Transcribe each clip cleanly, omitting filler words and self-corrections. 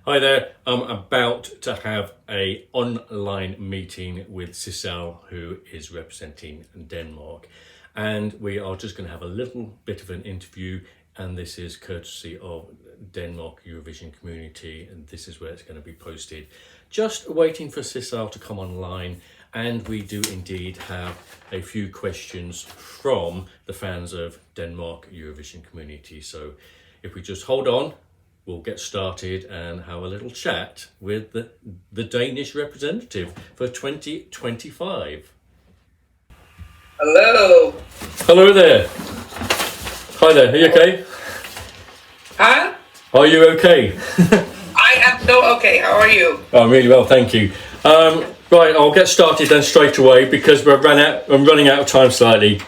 Hi there, I'm about to have a online meeting with Sissal, who is representing Denmark, and we are just going to have a little bit of an interview, and this is courtesy of Denmark Eurovision Community, and this is where it's going to be posted. Just waiting for Sissal to come online, and we do indeed have a few questions from the fans of Denmark Eurovision Community. So if we just hold on, we'll get started and have a little chat with the Danish representative for 2025. Hello. Hello there. Hi there, are you okay? Huh? Are you okay? I am so okay. How are you? I'm really well, thank you. Right, I'll get started then straight away because I'm running out of time slightly.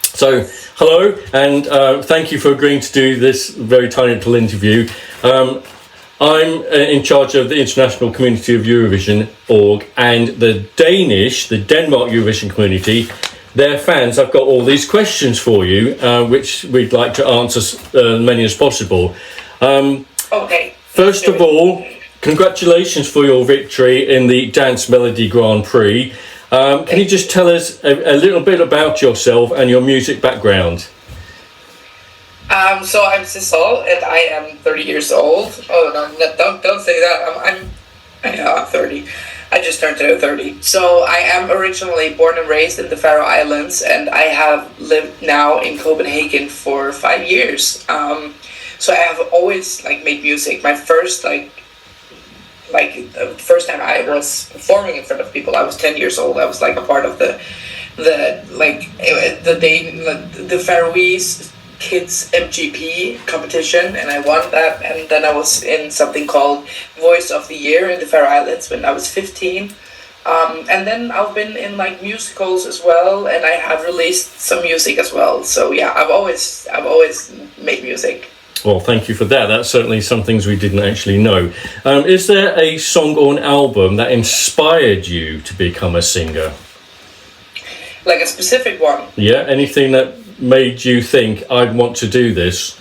So, hello, and thank you for agreeing to do this very tiny little interview. I'm in charge of the International Community of Eurovision org, and the Denmark Eurovision Community, their fans, I've got all these questions for you, which we'd like to answer as many as possible. Okay. First of all, congratulations for your victory in the Dance Melody Grand Prix. Can you just tell us a little bit about yourself and your music background? So I'm Sissal and I am 30 years old. Oh no, don't say that. I'm 30. I just turned 30. So I am originally born and raised in the Faroe Islands, and I have lived now in Copenhagen for 5 years. So I have always made music. My first the first time I was performing in front of people, I was 10 years old. I was a part of the Faroese Kids MGP competition, and I won that. And then I was in something called Voice of the Year in the Faroe Islands when I was 15. And then I've been in musicals as well, and I have released some music as well. So yeah, I've always made music. Well, thank you for that. That's certainly some things we didn't actually know. Is there a song or an album that inspired you to become a singer? Like a specific one? Yeah, anything that made you think, I'd want to do this?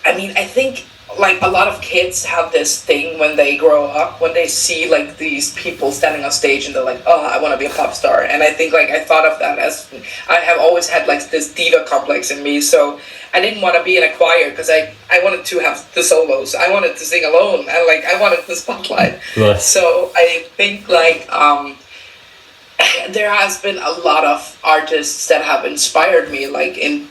I mean, I think a lot of kids have this thing when they grow up, when they see these people standing on stage and they're like, oh, I want to be a pop star. And I think I thought of that as I have always had this diva complex in me. So I didn't want to be in a choir because I wanted to have the solos. I wanted to sing alone, and I wanted the spotlight. Right. So I think there has been a lot of artists that have inspired me in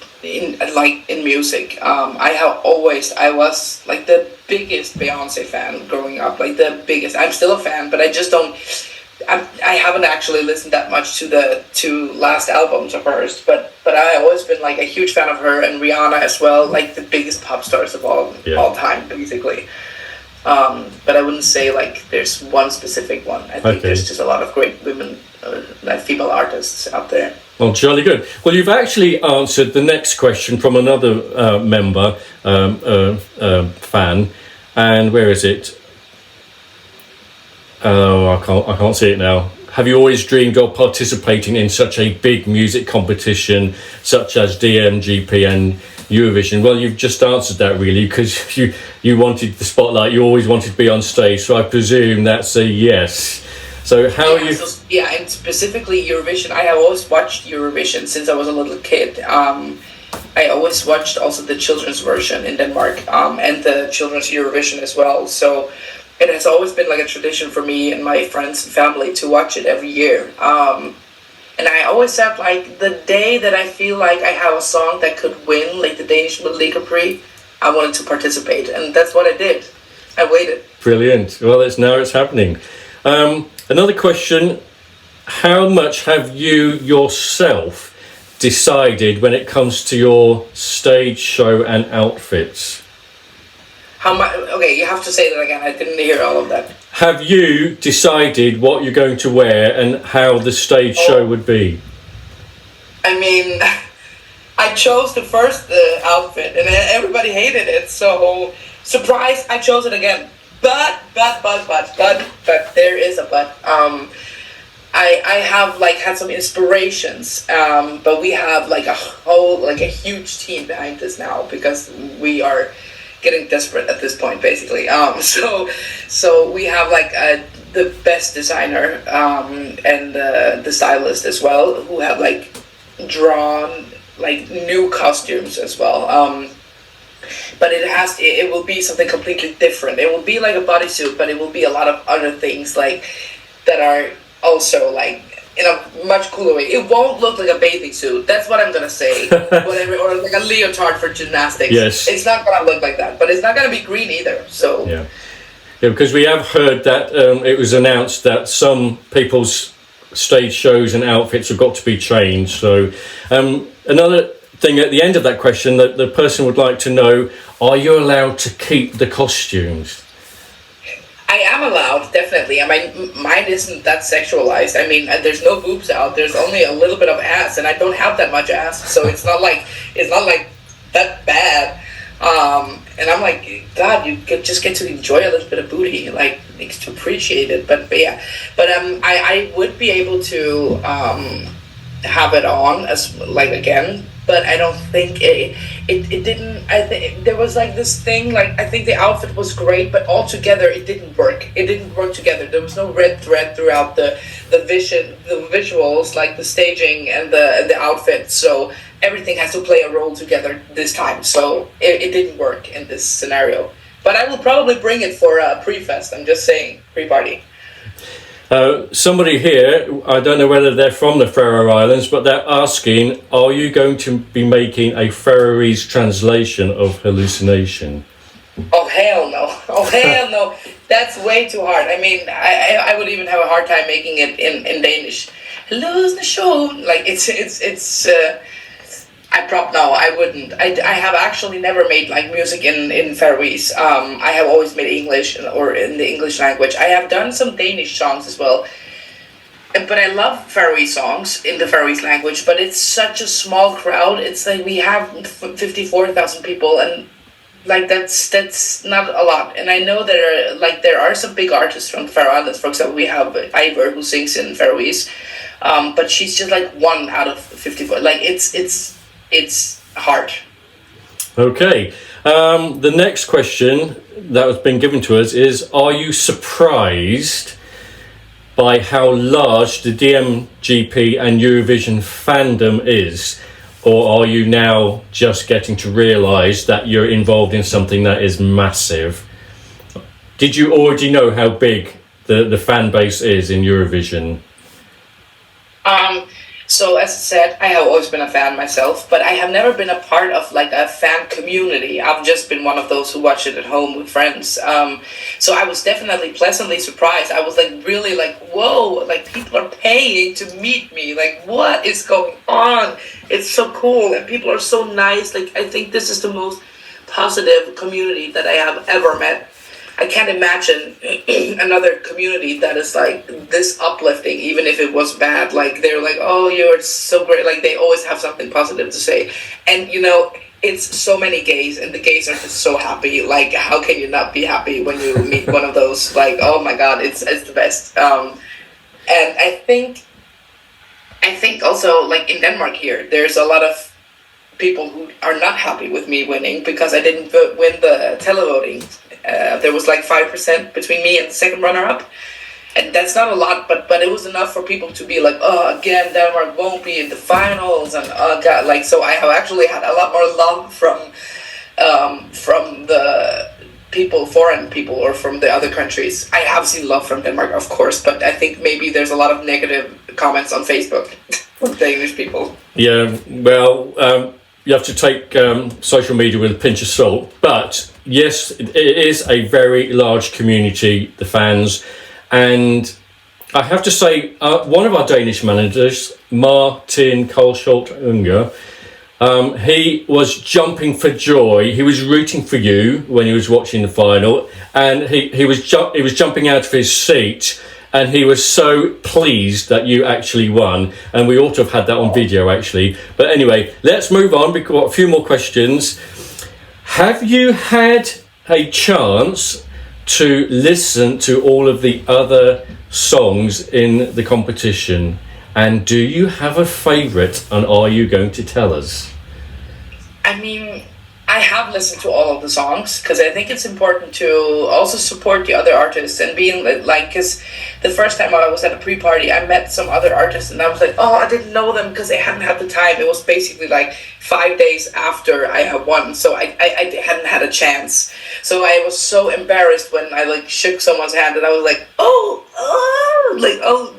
music. I was the biggest Beyonce fan growing up, the biggest. I'm still a fan, but I just don't. I haven't actually listened that much to the two last albums of hers, but I've always been a huge fan of her, and Rihanna as well, the biggest pop stars of all time, basically. But I wouldn't say there's one specific one. I think there's just a lot of great women, female artists out there. Well, jolly good. Well, you've actually answered the next question from another member, fan, and where is it? Oh, I can't see it now. Have you always dreamed of participating in such a big music competition such as DMGP and Eurovision? Well, you've just answered that really, because you wanted the spotlight. You always wanted to be on stage, so I presume that's a yes. So how are you? And specifically Eurovision. I have always watched Eurovision since I was a little kid. I always watched also the children's version in Denmark, and the children's Eurovision as well. So it has always been a tradition for me and my friends and family to watch it every year. And I always said the day that I feel I have a song that could win the Danish Melody Grand Prix, I wanted to participate, and that's what I did. I waited. Brilliant. Well, it's happening. Another question: how much have you yourself decided when it comes to your stage show and outfits? How much? Okay, you have to say that again. I didn't hear all of that. Have you decided what you're going to wear and how the stage show would be? I mean, I chose the first outfit, and everybody hated it. So, surprise! I chose it again. But there is a but. I have had some inspirations, but we have a whole a huge team behind this now, because we are getting desperate at this point, basically. So we have like the best designer and the stylist as well, who have like drawn like new costumes as well. But it will be something completely different. It will be like a bodysuit, but it will be a lot of other things like that are also like in a much cooler way. It won't look like a bathing suit. That's what I'm gonna say. Whatever, or like a leotard for gymnastics. Yes. It's not gonna look like that, but it's not gonna be green either. So yeah, because we have heard that it was announced that some people's stage shows and outfits have got to be changed. So another thing at the end of that question, that the person would like to know: are you allowed to keep the costumes? I am allowed, definitely. I mean, mine isn't that sexualized. I mean, there's no boobs out. There's only a little bit of ass, and I don't have that much ass, so it's not like that bad. And I'm like, God, just get to enjoy a little bit of booty, like to appreciate it. But yeah, but I would be able to have it on as like again. But I don't think it didn't. I think there was like this thing. Like I think the outfit was great, but altogether it didn't work. It didn't work together. There was no red thread throughout the visuals, like the staging and the outfit. So everything has to play a role together this time. So it didn't work in this scenario. But I will probably bring it for a pre-fest. I'm just saying, pre-party. Somebody here, I don't know whether they're from the Faroe Islands, but they're asking, are you going to be making a Faroese translation of Hallucination? Oh, hell no. Oh, hell no. That's way too hard. I mean, I would even have a hard time making it in Danish. Hallucination. Like, no, I wouldn't. I have actually never made like music in Faroese. I have always made English or in the English language. I have done some Danish songs as well. But I love Faroese songs in the Faroese language, but it's such a small crowd. It's like we have 54,000 people, and like that's not a lot. And I know there are some big artists from the Faroe Islands. For example, we have Ivor, who sings in Faroese, but she's just like 1 out of 54. Like it's hard. Okay. The next question that has been given to us is: are you surprised by how large the DMGP and Eurovision fandom is, or are you now just getting to realise that you're involved in something that is massive? Did you already know how big the fan base is in Eurovision? So as I said, I have always been a fan myself, but I have never been a part of like a fan community. I've just been one of those who watch it at home with friends. So I was definitely pleasantly surprised. I was like really like, whoa, like people are paying to meet me. Like what is going on? It's so cool and people are so nice. Like I think this is the most positive community that I have ever met. I can't imagine another community that is like this uplifting, even if it was bad. Like they're like, oh, you're so great. Like they always have something positive to say. And you know, it's so many gays and the gays are just so happy. Like how can you not be happy when you meet one of those? Like, oh my God, it's the best. And I think also like in Denmark here, there's a lot of people who are not happy with me winning because I didn't win the televoting. There was like 5% between me and the second runner-up, and that's not a lot, but it was enough for people to be like, oh, again, Denmark won't be in the finals, and oh God, like so I have actually had a lot more love from the people, foreign people, or from the other countries. I have seen love from Denmark, of course, but I think maybe there's a lot of negative comments on Facebook from Danish people. Yeah, well, you have to take social media with a pinch of salt, but yes, it is a very large community, the fans, and I have to say, one of our Danish managers, Martin Kohlschuldt-Unger, he was jumping for joy. He was rooting for you when he was watching the final, and he was jumping out of his seat. And he was so pleased that you actually won. And we ought to have had that on video, actually. But anyway, let's move on. We've got a few more questions. Have you had a chance to listen to all of the other songs in the competition? And do you have a favourite? And are you going to tell us? I mean, I have listened to all of the songs because I think it's important to also support the other artists and being like, because the first time I was at a pre-party, I met some other artists and I was like, oh, I didn't know them because they hadn't had the time. It was basically like 5 days after I had won, so I hadn't had a chance. So I was so embarrassed when I like shook someone's hand and I was like, oh,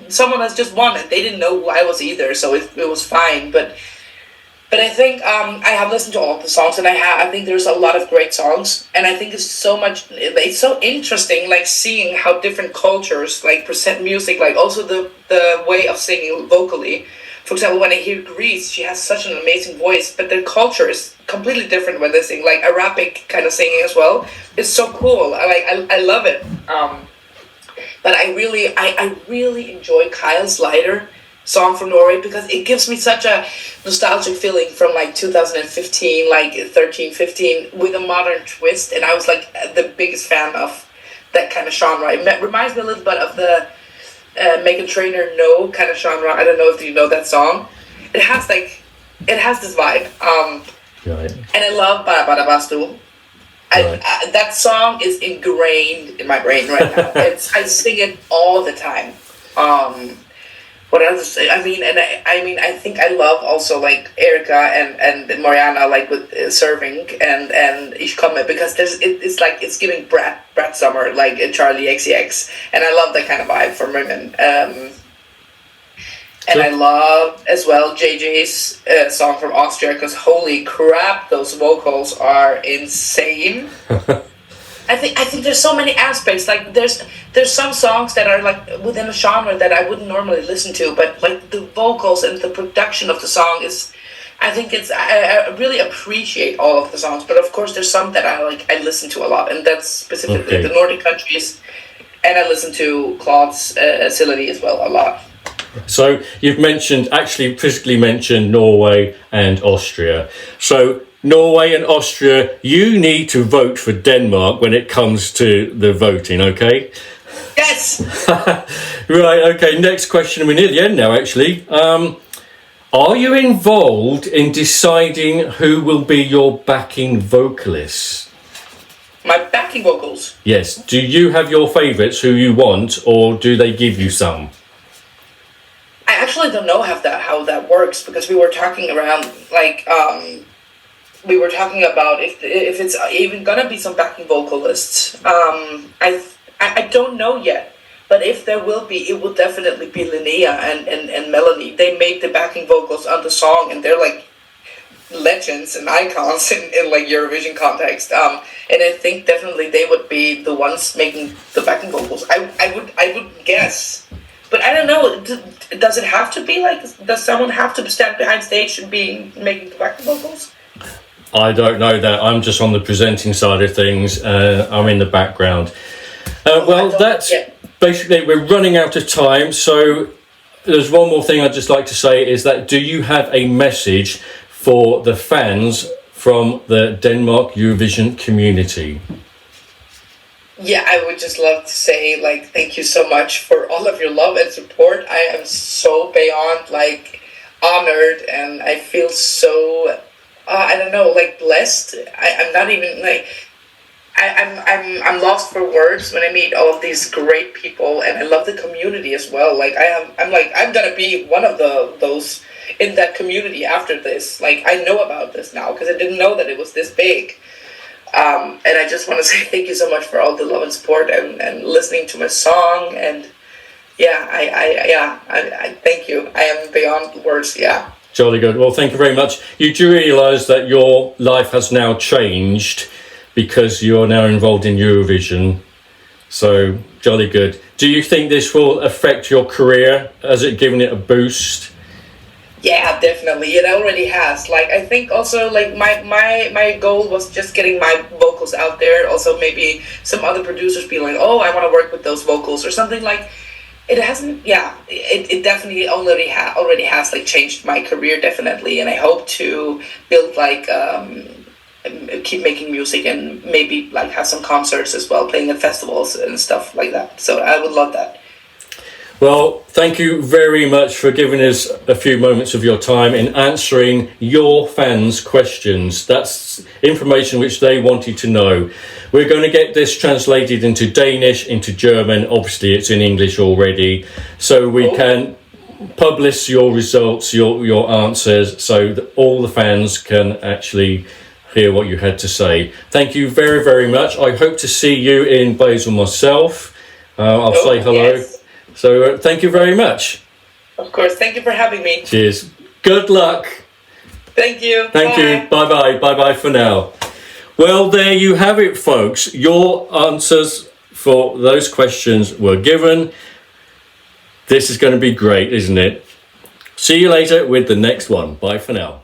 someone has just won, and they didn't know who I was either, so it was fine, But I think I have listened to all of the songs, and I think there's a lot of great songs, and I think it's so interesting, like seeing how different cultures like present music, like also the way of singing vocally. For example, when I hear Greece, she has such an amazing voice, but their culture is completely different when they sing, like Arabic kind of singing as well. It's so cool. I love it. But I really enjoy Kyle's Lighter song from Norway because it gives me such a nostalgic feeling from like 2015, like 13, 15 with a modern twist, and I was like the biggest fan of that kind of genre. It reminds me a little bit of the Megan Trainor No kind of genre. I don't know if you know that song. It has this vibe. Right. And I love Bara Bara Bastu. Right. That song is ingrained in my brain right now. I sing it all the time. What else? I mean, I think I love also like Erica and Mariana, like with serving and Ich komme, because it's like it's giving Brat Summer, like Charlie XCX, and I love that kind of vibe from women. And I love as well JJ's song from Austria, because holy crap, those vocals are insane. I think there's so many aspects. Like there's some songs that are like within a genre that I wouldn't normally listen to, but like the vocals and the production of the song is, I think I really appreciate all of the songs. But of course, there's some that I listen to a lot, and that's specifically the Nordic countries, and I listen to Claude's Silly as well a lot. So you've physically mentioned Norway and Austria. So Norway and Austria, you need to vote for Denmark when it comes to the voting, okay? Yes! Right, okay, next question. We're near the end now, actually. Are you involved in deciding who will be your backing vocalists? My backing vocals? Yes. Do you have your favourites who you want, or do they give you some? I actually don't know how that works, because we were talking around, like, we were talking about if it's even gonna be some backing vocalists. I don't know yet, but if there will be, it will definitely be Linnea and Melanie. They made the backing vocals on the song, and they're like legends and icons in like Eurovision context. And I think definitely they would be the ones making the backing vocals. I would guess. But I don't know, does it have to be like, does someone have to stand behind stage and be making the backing vocals? I don't know that. I'm just on the presenting side of things. I'm in the background. That's basically, we're running out of time. So there's one more thing I'd just like to say is that, do you have a message for the fans from the Denmark Eurovision community? Yeah, I would just love to say, like, thank you so much for all of your love and support. I am so beyond, like, honored, and I feel so, I don't know, like, blessed. I'm not even, like, I'm lost for words when I meet all of these great people, and I love the community as well. Like, I'm gonna be one of those in that community after this. Like, I know about this now, because I didn't know that it was this big. And I just want to say thank you so much for all the love and support and listening to my song, and I thank you. I am beyond words. Yeah. Jolly good. Well, thank you very much. You do realise that your life has now changed because you're now involved in Eurovision. So jolly good. Do you think this will affect your career? Has it given it a boost? Yeah, definitely. It already has. Like, I think also, like, my goal was just getting my vocals out there. Also, maybe some other producers be like, oh, I want to work with those vocals or something. Like, it hasn't, yeah, it definitely already has, like, changed my career, definitely. And I hope to build, like, keep making music and maybe, like, have some concerts as well, playing at festivals and stuff like that. So I would love that. Well, thank you very much for giving us a few moments of your time in answering your fans' questions. That's information which they wanted to know. We're going to get this translated into Danish, into German. Obviously, it's in English already, so we can publish your results, your answers, so that all the fans can actually hear what you had to say. Thank you very, very much. I hope to see you in Basel myself. I'll say hello. Yes. So thank you very much. Of course. Thank you for having me. Cheers. Good luck. Thank you. Thank you. Bye-bye. Bye-bye for now. Well, there you have it, folks. Your answers for those questions were given. This is going to be great, isn't it? See you later with the next one. Bye for now.